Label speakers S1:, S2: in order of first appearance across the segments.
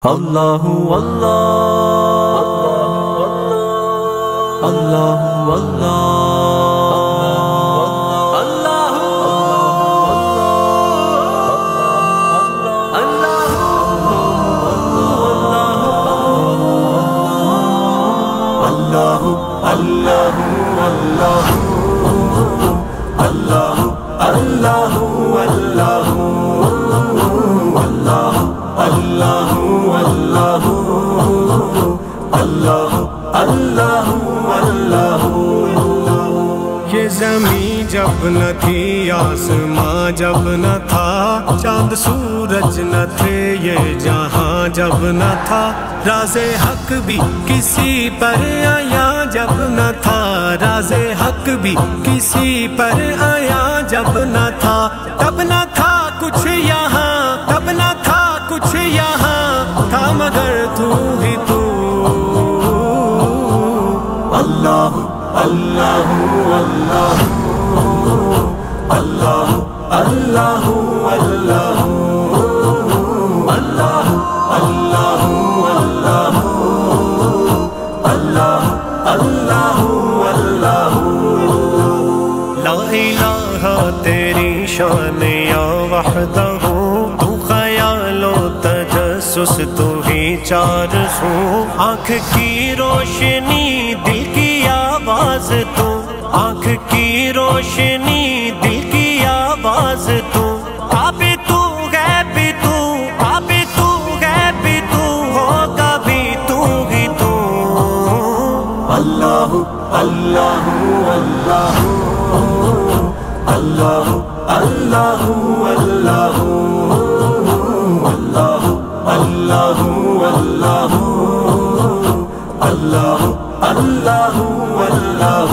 S1: اللہ اللہ اللہ
S2: یہ زمین جب نہ تھی، آسماں جب نہ تھا، چاند سورج نہ تھے، یہ جہاں جب نہ تھا، راز حق بھی کسی پر آیا جب نہ تھا، راز حق بھی کسی پر آیا جب نہ تھا، تب نہ تھا کچھ یہاں، تب نہ تھا کچھ یہاں، تھا مگر تو ہی تو۔
S1: اللہ اللہ اللہ اللہ اللہ اللہ اللہ اللہ اللہ اللہ اللہ۔
S2: لا الہ تیری شان یا وحدہ، تو خیال و تجسس تو ہی چار سو، آنکھ کی روشنی دل کی آواز تو، آنکھ کی روشنی دل کی آواز تو، کعبے تو غیب تو، کعبے تو غیب تو، ہوگا بھی تو ہی تو۔
S1: اللہ اللہ اللہ اللہ اللہ اللہ اللہ اللہ اللہ اللہ اللہ۔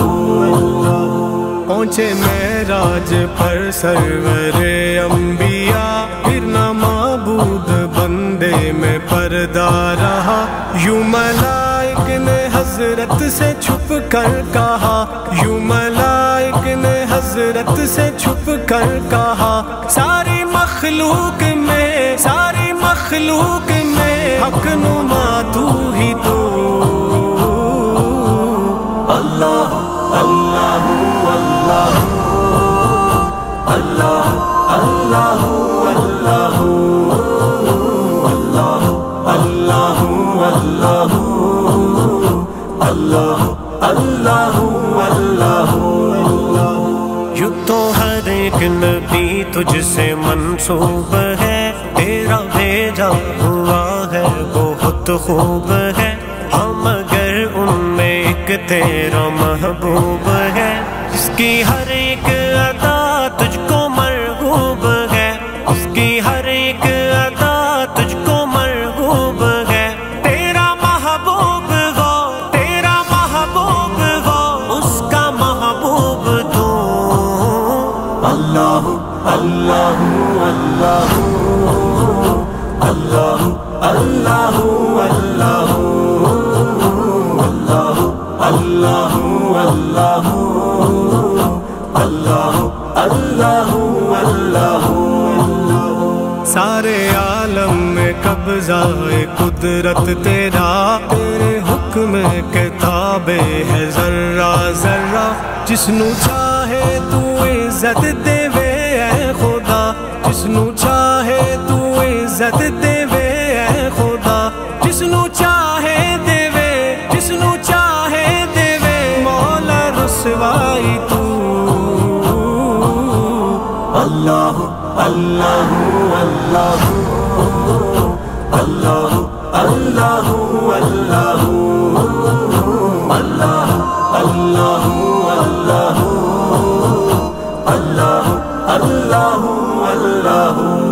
S2: پہنچے معراج پر سرور انبیاء، پھر نہ معبود بندے میں پردہ رہا، یوں ملائک نے حضرت سے چھپ کر کہا، یوں ملائک نے حضرت سے چھپ کر کہا، ساری مخلوق میں، ساری مخلوق میں حق نما تو ہی تو۔
S1: اللہ اللہ اللہ اللہ اللہ اللہ اللہ اللہ اللہ اللہ اللہ۔
S2: یوں تو ہر ایک نبی تجھ سے منسوب ہے، تیرا بھیجا ہوا ہے بہت خوب ہے، ہم اگر ان میں ایک تیرا محبوب ہے، جس کی ہر ایک ادا تجھ کو مرغوب ہے، اس کی ہر ایک ادا تجھ کو مرغوب ہے، تیرا محبوب ہو، تیرا محبوب ہو، اس کا محبوب تو۔
S1: اللہ اللہ اللہ اللہ اللہ اللہ اللہ اللہ اللہ اللہ اللہ۔
S2: سارے عالم میں قبضہ قدرت تیرا، تیرے حکم کتاب ہے ذرہ ذرہ، جس نو چاہے تو عزت دے وے اے خدا، جس نو چاہے تو عزت دے وے اے خدا، جس نو چاہے دے وے، جس نو چاہے دے وے مولا رسوائی تو۔
S1: اللہ اللہ اللہ اللہ اللہ اللہ اللہ اللہ اللہ اللہ اللہ اللہ۔